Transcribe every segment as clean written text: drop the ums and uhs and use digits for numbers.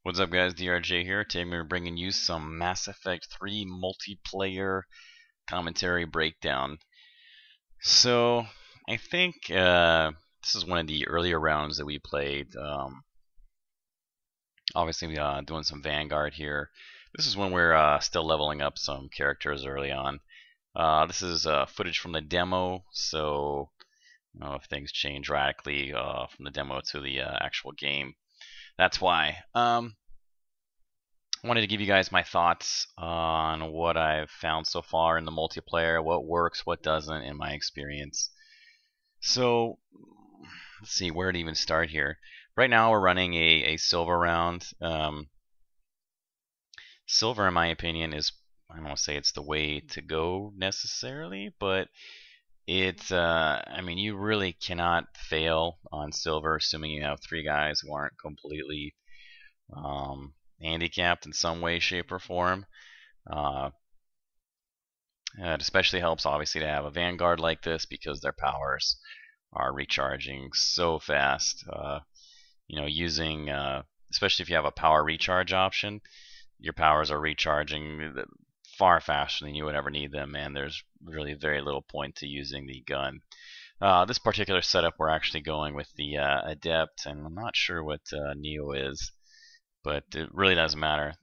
What's up, guys? DRJ here. Today we're bringing you some Mass Effect 3 multiplayer commentary breakdown. So, I think this is one of the earlier rounds that we played. Obviously, doing some Vanguard here. This is when we're still leveling up some characters early on. This is footage from the demo, so I don't know if things change radically from the demo to the actual game. That's why. I wanted to give you guys my thoughts on what I've found so far in the multiplayer, what works, what doesn't in my experience. So, let's see where to even start here. Right now we're running a silver round. Silver, in my opinion, is, I don't want to say it's the way to go necessarily, but it's, I mean, you really cannot fail on silver, assuming you have three guys who aren't completely handicapped in some way, shape, or form. It especially helps, obviously, to have a Vanguard like this because their powers are recharging so fast. Using, especially if you have a power recharge option, your powers are recharging far faster than you would ever need them, and there's really very little point to using the gun. This particular setup, we're actually going with the Adept, and I'm not sure what Neo is, but it really doesn't matter.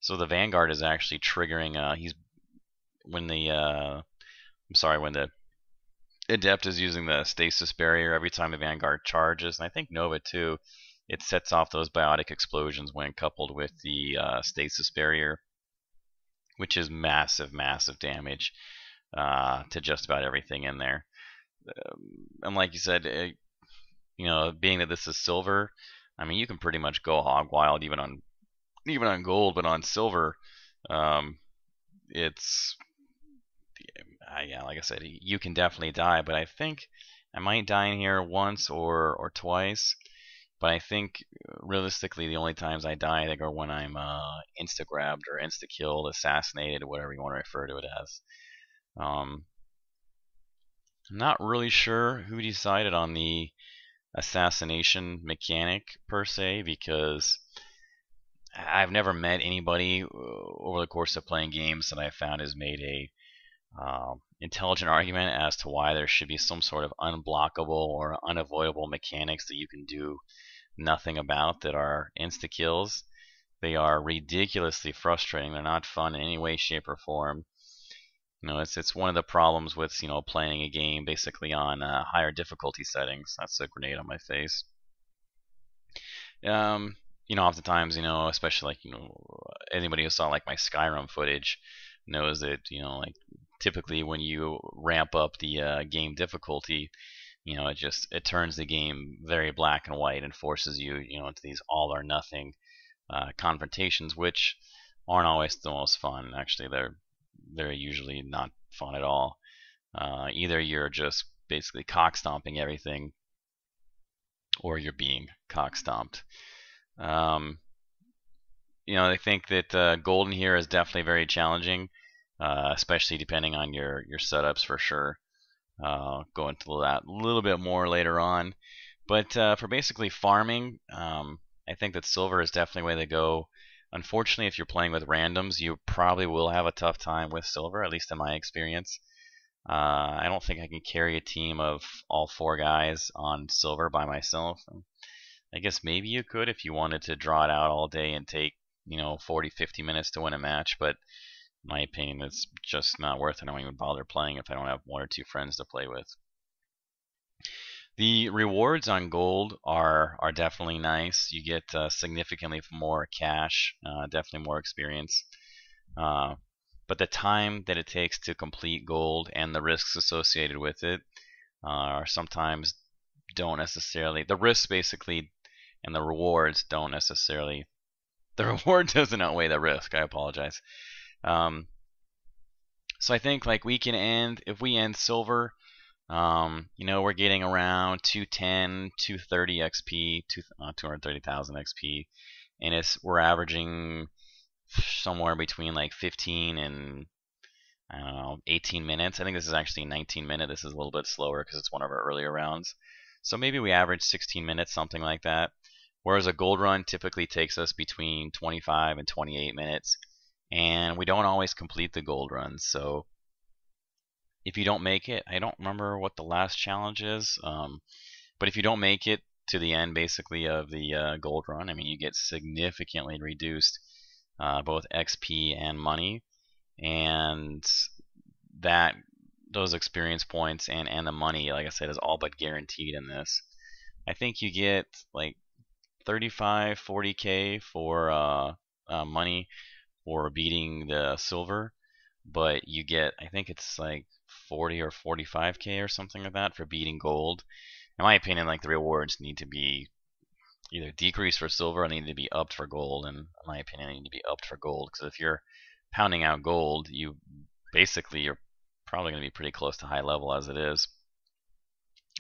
So the Vanguard is actually triggering. When the Adept is using the stasis barrier every time the Vanguard charges, and I think Nova too. It sets off those biotic explosions when coupled with the stasis barrier, which is massive, massive damage to just about everything in there. And like you said, being that this is silver, I mean, you can pretty much go hog wild even on gold, but on silver, it's yeah, like I said, you can definitely die. But I think I might die in here once or twice. But I think realistically, the only times I die, I think, are when I'm insta grabbed or insta killed, assassinated, whatever you want to refer to it as. I'm not really sure who decided on the assassination mechanic per se, because I've never met anybody over the course of playing games that I found has made a intelligent argument as to why there should be some sort of unblockable or unavoidable mechanics that you can do nothing about that are insta kills. They are ridiculously frustrating. They're not fun in any way, shape, or form. It's one of the problems with playing a game basically on higher difficulty settings. That's a grenade on my face. Oftentimes, especially anybody who saw like my Skyrim footage knows that like typically when you ramp up the game difficulty, it turns the game very black and white and forces you into these all or nothing confrontations, which aren't always the most fun. Actually, they're usually not fun at all. Either you're just basically cock stomping everything, or you're being cock stomped. I think that golden here is definitely very challenging, especially depending on your setups for sure. Go into that a little bit more later on. But for basically farming, I think that silver is definitely the way to go. Unfortunately, if you're playing with randoms, you probably will have a tough time with silver, at least in my experience. I don't think I can carry a team of all four guys on silver by myself. I guess maybe you could if you wanted to draw it out all day and take 40, 50 minutes to win a match, but in my opinion, it's just not worth it. I don't even bother playing if I don't have one or two friends to play with. The rewards on gold are definitely nice. You get significantly more cash, definitely more experience. But the time that it takes to complete gold and the risks associated with it are sometimes don't necessarily. The risks basically and the rewards don't necessarily. The reward doesn't outweigh the risk. I apologize. So I think like if we end silver, we're getting around 210, 230 XP, 230,000 XP, and we're averaging somewhere between like 15 and I don't know 18 minutes. I think this is actually 19 minutes. This is a little bit slower because it's one of our earlier rounds. So maybe we average 16 minutes, something like that. Whereas a gold run typically takes us between 25 and 28 minutes, and we don't always complete the gold runs. So if you don't make it, I don't remember what the last challenge is, but if you don't make it to the end basically of the gold run, I mean, you get significantly reduced both XP and money, and that those experience points and the money, like I said, is all but guaranteed in this. I think you get like 35, 40k for money for beating the silver, but you get, I think it's like 40 or 45k or something like that for beating gold. In my opinion, like the rewards need to be either decreased for silver or they need to be upped for gold. And in my opinion, they need to be upped for gold, because if you're pounding out gold, you basically you're probably going to be pretty close to high level as it is,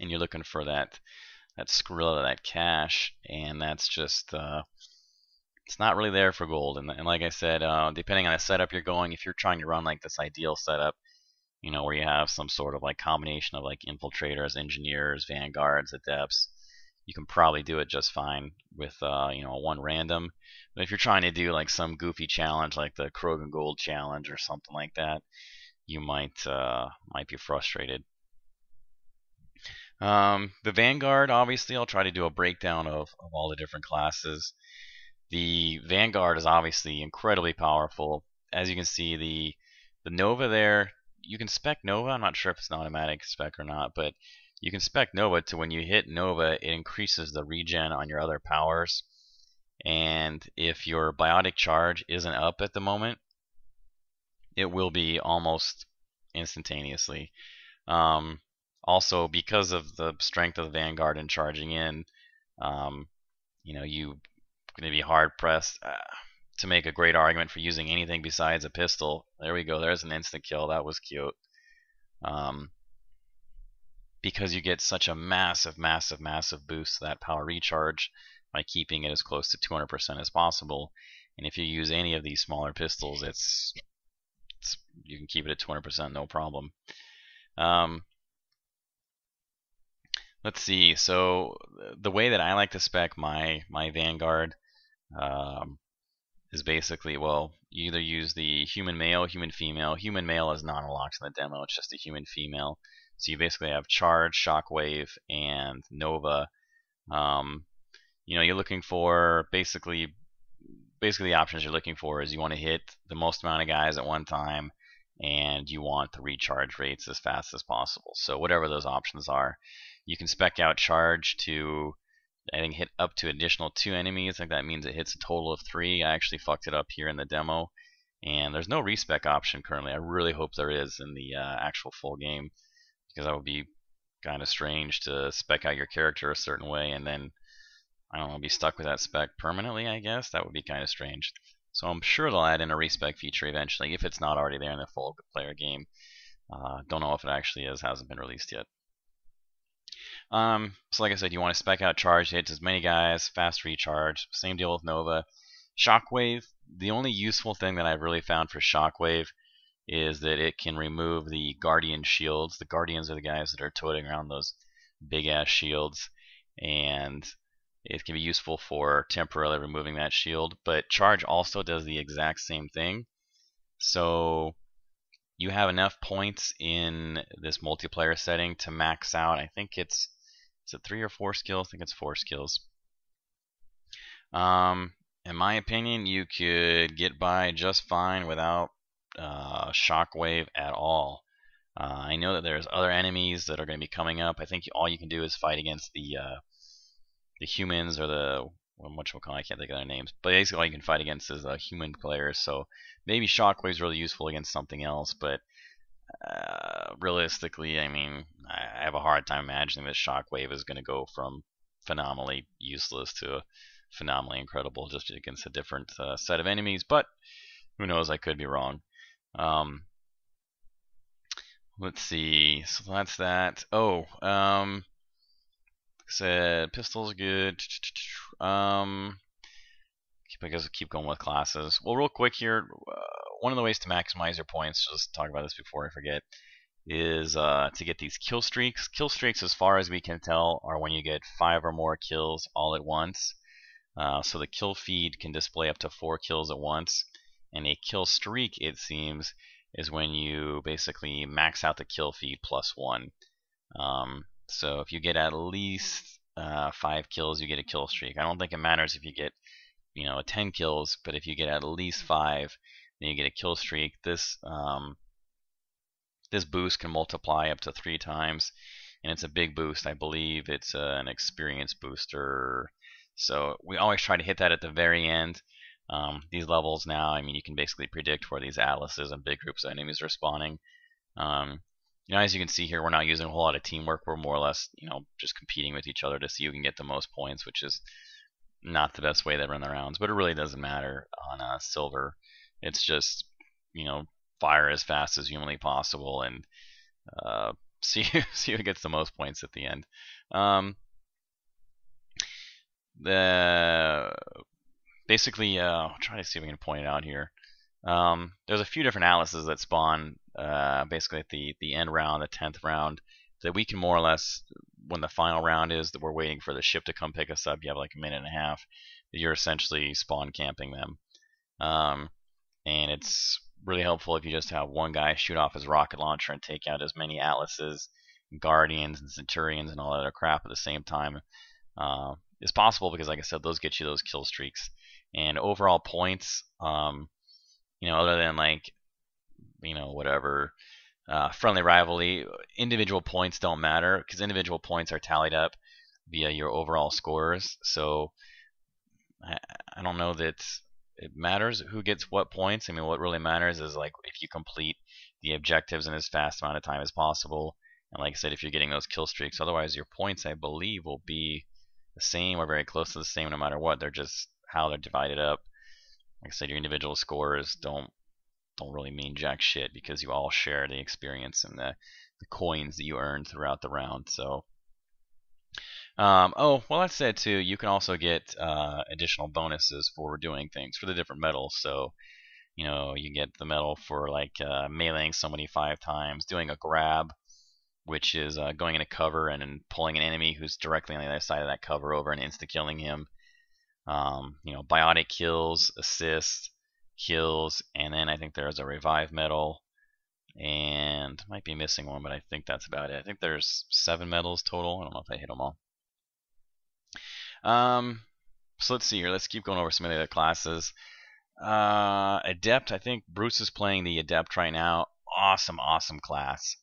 and you're looking for that skrill of that cash, and that's just it's not really there for gold. And like I said, depending on the setup you're going, if you're trying to run like this ideal setup, you know, where you have some sort of like combination of like infiltrators, engineers, vanguards, adepts, you can probably do it just fine with you know, one random. But if you're trying to do like some goofy challenge like the Krogan Gold challenge or something like that, you might be frustrated. The Vanguard, obviously, I'll try to do a breakdown of all the different classes. The Vanguard is obviously incredibly powerful. As you can see, the Nova there, you can spec Nova. I'm not sure if it's an automatic spec or not, but you can spec Nova to when you hit Nova, it increases the regen on your other powers. And if your biotic charge isn't up at the moment, it will be almost instantaneously. Also, because of the strength of the Vanguard and charging in, you know, you're going to be hard pressed to make a great argument for using anything besides a pistol. There we go. There's an instant kill. That was cute. Because you get such a massive, massive, massive boost to that power recharge by keeping it as close to 200% as possible. And if you use any of these smaller pistols, you can keep it at 200% no problem. Let's see. So the way that I like to spec my Vanguard is basically, well, you either use the human male, human female. Human male is not unlocked in the demo. It's just a human female. So you basically have charge, shockwave, and Nova. You know, you're looking for basically the options you're looking for is you want to hit the most amount of guys at one time, and you want the recharge rates as fast as possible. So whatever those options are, you can spec out charge to, I think, hit up to additional 2 enemies. I think that means it hits a total of 3. I actually fucked it up here in the demo, and there's no respec option currently. I really hope there is in the actual full game, because that would be kind of strange to spec out your character a certain way and then, I don't know, be stuck with that spec permanently, I guess. That would be kind of strange. So I'm sure they'll add in a respec feature eventually, if it's not already there in the full player game. Don't know if it actually is, hasn't been released yet. So like I said, you want to spec out charge, hit as many guys, fast recharge. Same deal with Nova. Shockwave, the only useful thing that I've really found for Shockwave is that it can remove the Guardian shields. The Guardians are the guys that are toting around those big ass shields, and it can be useful for temporarily removing that shield. But charge also does the exact same thing. So you have enough points in this multiplayer setting to max out, I think is it 3 or 4 skills? I think it's 4 skills. In my opinion, you could get by just fine without Shockwave at all. I know that there's other enemies that are going to be coming up. I think all you can do is fight against the humans, or the, whatchamacallit, I can't think of their names. But basically all you can fight against is human players. So maybe Shockwave's really useful against something else, but realistically, I mean, I have a hard time imagining that Shockwave is going to go from phenomenally useless to phenomenally incredible just against a different set of enemies. But who knows? I could be wrong. Let's see. So that's that. Oh, said pistols good. I guess I'll keep going with classes. Well, real quick here, one of the ways to maximize your points, just talk about this before I forget, is to get these kill streaks. Kill streaks, as far as we can tell, are when you get 5 or more kills all at once. So the kill feed can display up to 4 kills at once, and a kill streak, it seems, is when you basically max out the kill feed plus 1. So if you get at least 5 kills, you get a kill streak. I don't think it matters if you get 10 kills, but if you get at least 5, then you get a kill streak. This boost can multiply up to 3 times, and it's a big boost. I believe it's an experience booster. So we always try to hit that at the very end. These levels now, I mean, you can basically predict where these atlases and big groups of enemies are spawning. As you can see here, we're not using a whole lot of teamwork. We're more or less, just competing with each other to see who can get the most points, which is not the best way to run the rounds. But it really doesn't matter on silver. It's just, fire as fast as humanly possible and see who gets the most points at the end. Basically, I'll try to see if we can point it out here. There's a few different atlases that spawn basically at the end round, the 10th round, that we can more or less, when the final round is, that we're waiting for the ship to come pick us up. You have like a minute and a half. You're essentially spawn camping them. And it's really helpful if you just have one guy shoot off his rocket launcher and take out as many atlases, guardians, and centurions, and all that other crap at the same time. It's possible because, like I said, those get you those kill streaks. And overall points, other than like, whatever, friendly rivalry, individual points don't matter because individual points are tallied up via your overall scores. So I don't know that it matters who gets what points. I mean, what really matters is like if you complete the objectives in as fast amount of time as possible. And like I said, if you're getting those kill streaks, otherwise your points, I believe, will be the same or very close to the same no matter what. They're just how they're divided up. Like I said, your individual scores don't really mean jack shit because you all share the experience and the coins that you earn throughout the round. So, well, that said too, you can also get additional bonuses for doing things for the different medals. So, you get the medal for like meleeing somebody 5 times, doing a grab, which is going into cover and pulling an enemy who's directly on the other side of that cover over and insta-killing him. Biotic kills, assists, kills, and then I think there's a revive medal, and might be missing one, but I think that's about it. I think there's 7 medals total. I don't know if I hit them all. So let's see here. Let's keep going over some of the other classes. Adept. I think Bruce is playing the Adept right now. Awesome class.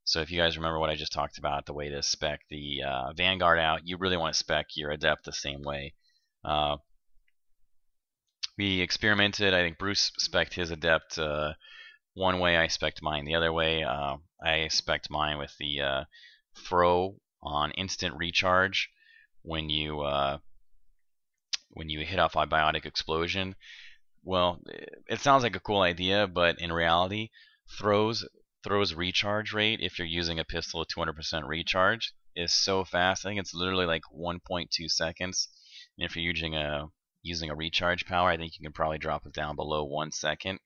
So if you guys remember what I just talked about, the way to spec the Vanguard out, you really want to spec your Adept the same way. We experimented. I think Bruce spec'd his Adept one way. I spec'd mine the other way. I spec'd mine with the throw on instant recharge when you hit off a biotic explosion. Well, it sounds like a cool idea, but in reality, throws recharge rate, if you're using a pistol with 200% recharge, is so fast. I think it's literally like 1.2 seconds. And if you're using a recharge power, I think you can probably drop it down below 1 second.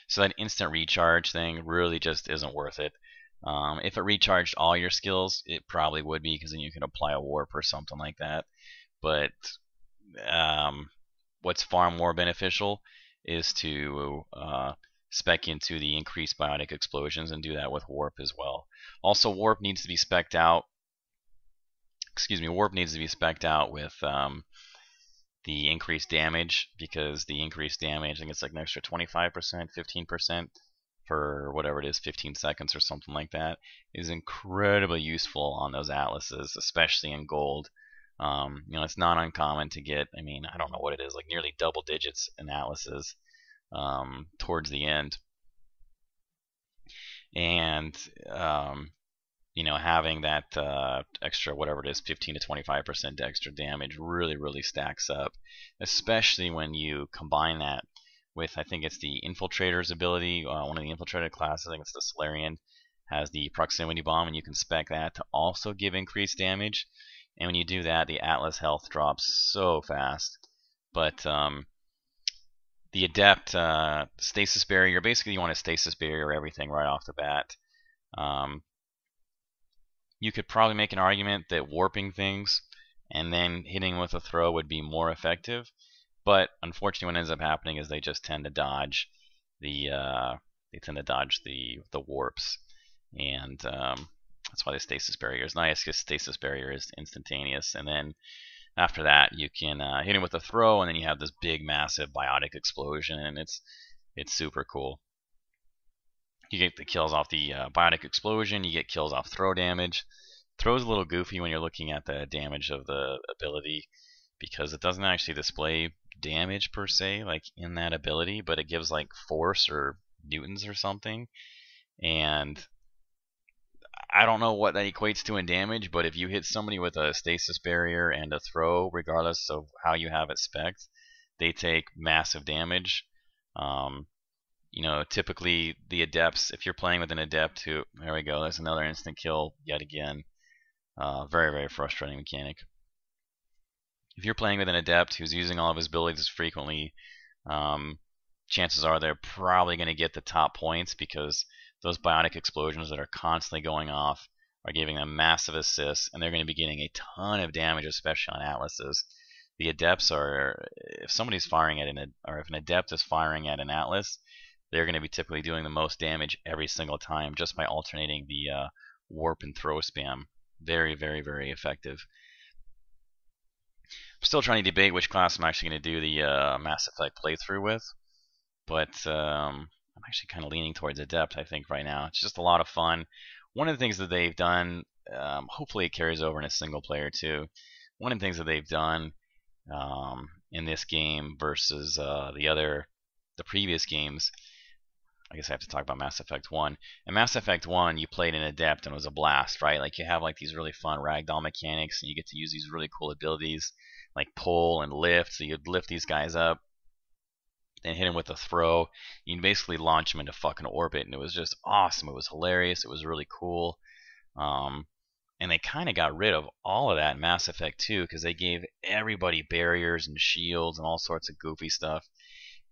So that instant recharge thing really just isn't worth it. If it recharged all your skills, it probably would be, because then you can apply a warp or something like that. But what's far more beneficial is to spec into the increased biotic explosions and do that with warp as well. Also, warp needs to be spec'd out. Warp needs to be spec'd out with the increased damage, because the increased damage, I think it's like an extra 25%, 15% for whatever it is, 15 seconds or something like that, is incredibly useful on those atlases, especially in gold. It's not uncommon to get, I don't know what it is, like nearly double digits in atlases towards the end. And having that extra, whatever it is, 15 to 25% extra damage really stacks up, especially when you combine that with, I think it's the Infiltrator's ability, one of the Infiltrator classes, I think it's the Solarian, has the Proximity Bomb, and you can spec that to also give increased damage. And when you do that, the Atlas health drops so fast. But the Adept Stasis Barrier, basically you want to Stasis Barrier everything right off the bat. You could probably make an argument that warping things and then hitting with a throw would be more effective. But unfortunately, what ends up happening is they just tend to dodge the warps, and that's why the stasis barrier is nice, because stasis barrier is instantaneous. And then after that, you can hit him with a throw, and then you have this big, massive biotic explosion, and it's super cool. You get the kills off the biotic explosion. You get kills off throw damage. Throw's a little goofy when you're looking at the damage of the ability, because it doesn't actually display damage per se, like in that ability, but it gives like force or newtons or something. And I don't know what that equates to in damage, but if you hit somebody with a stasis barrier and a throw, regardless of how you have it spec'd, they take massive damage. Typically the adepts, if you're playing with an adept who, there we go, there's another instant kill yet again. Very, very frustrating mechanic. If you're playing with an adept who's using all of his abilities frequently, chances are they're probably going to get the top points, because those biotic explosions that are constantly going off are giving them massive assists, and they're going to be getting a ton of damage, especially on atlases. The adepts are, if somebody's firing at if an adept is firing at an atlas, they're going to be typically doing the most damage every single time just by alternating the warp and throw spam. Very, very, very effective. I'm still trying to debate which class I'm actually going to do the Mass Effect playthrough with, but I'm actually kind of leaning towards Adept, I think, right now. It's just a lot of fun. One of the things that they've done, hopefully it carries over in a single player too. One of the things that they've done in this game versus the previous games, I guess I have to talk about Mass Effect 1. In Mass Effect 1, you played an Adept and it was a blast, right? Like, you have like these really fun ragdoll mechanics, and you get to use these really cool abilities like pull and lift. So you'd lift these guys up and hit them with a throw. You can basically launch them into fucking orbit, and it was just awesome. It was hilarious. It was really cool. And they kind of got rid of all of that in Mass Effect 2, because they gave everybody barriers and shields and all sorts of goofy stuff.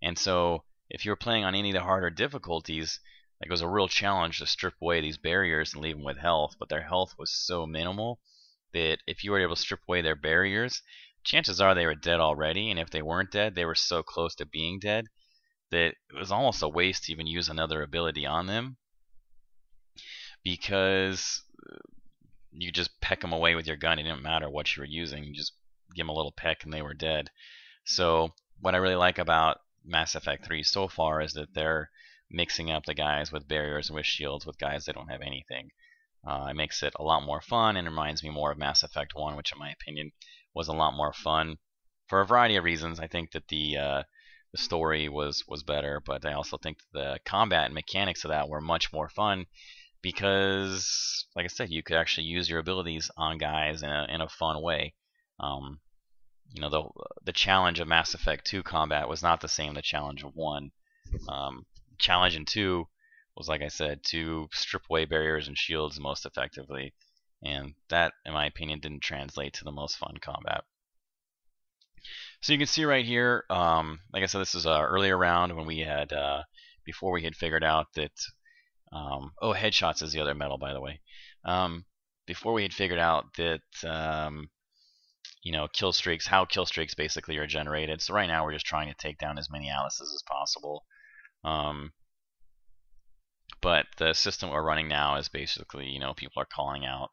And so if you were playing on any of the harder difficulties, like, it was a real challenge to strip away these barriers and leave them with health, but their health was so minimal that if you were able to strip away their barriers, chances are they were dead already, and if they weren't dead, they were so close to being dead that it was almost a waste to even use another ability on them, because you just peck them away with your gun. It didn't matter what you were using. You just give them a little peck and they were dead. So what I really like about Mass Effect 3 so far is that they're mixing up the guys with barriers and with shields with guys that don't have anything. It makes it a lot more fun, and reminds me more of Mass Effect 1, which in my opinion was a lot more fun for a variety of reasons. I think that the story was better, but I also think the combat and mechanics of that were much more fun, because, like I said, you could actually use your abilities on guys in a fun way. The challenge of Mass Effect 2 combat was not the same the challenge of 1. Challenge in 2 was, like I said, to strip away barriers and shields most effectively, and that, in my opinion, didn't translate to the most fun combat. So you can see right here, like I said, this is an earlier round when we had, before we had figured out that, headshots is the other medal, by the way. Before we had figured out that, kill streaks, how kill streaks basically are generated. So right now we're just trying to take down as many Alices as possible. But the system we're running now is basically, people are calling out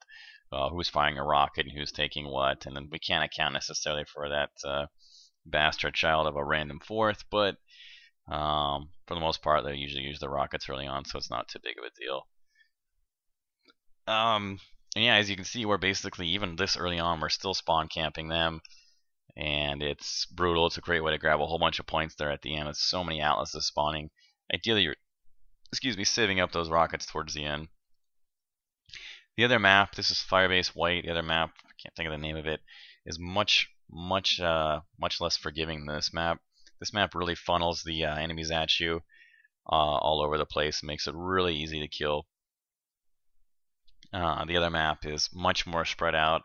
who's firing a rocket and who's taking what, and then we can't account necessarily for that bastard child of a random fourth, but for the most part they usually use the rockets early on, so it's not too big of a deal. And yeah, as you can see, we're basically, even this early on, we're still spawn camping them, and it's brutal. It's a great way to grab a whole bunch of points there at the end. It's so many Atlases spawning. Ideally, you're saving up those rockets towards the end. The other map, this is Firebase White. The other map, I can't think of the name of it, is much less forgiving than this map. This map really funnels the enemies at you all over the place, makes it really easy to kill. The other map is much more spread out.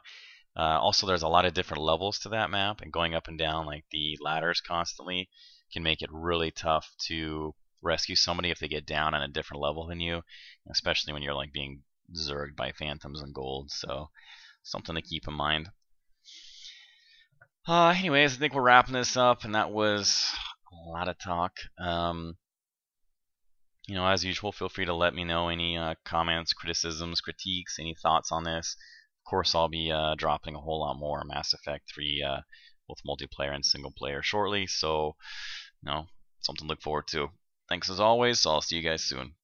Also, there's a lot of different levels to that map, and going up and down like the ladders constantly can make it really tough to rescue somebody if they get down on a different level than you, especially when you're like being zerged by phantoms and gold. So something to keep in mind. Anyways, I think we're wrapping this up, and that was a lot of talk. As usual, feel free to let me know any comments, criticisms, critiques, any thoughts on this. Of course, I'll be dropping a whole lot more Mass Effect 3, both multiplayer and single player shortly, so, something to look forward to. Thanks as always, so I'll see you guys soon.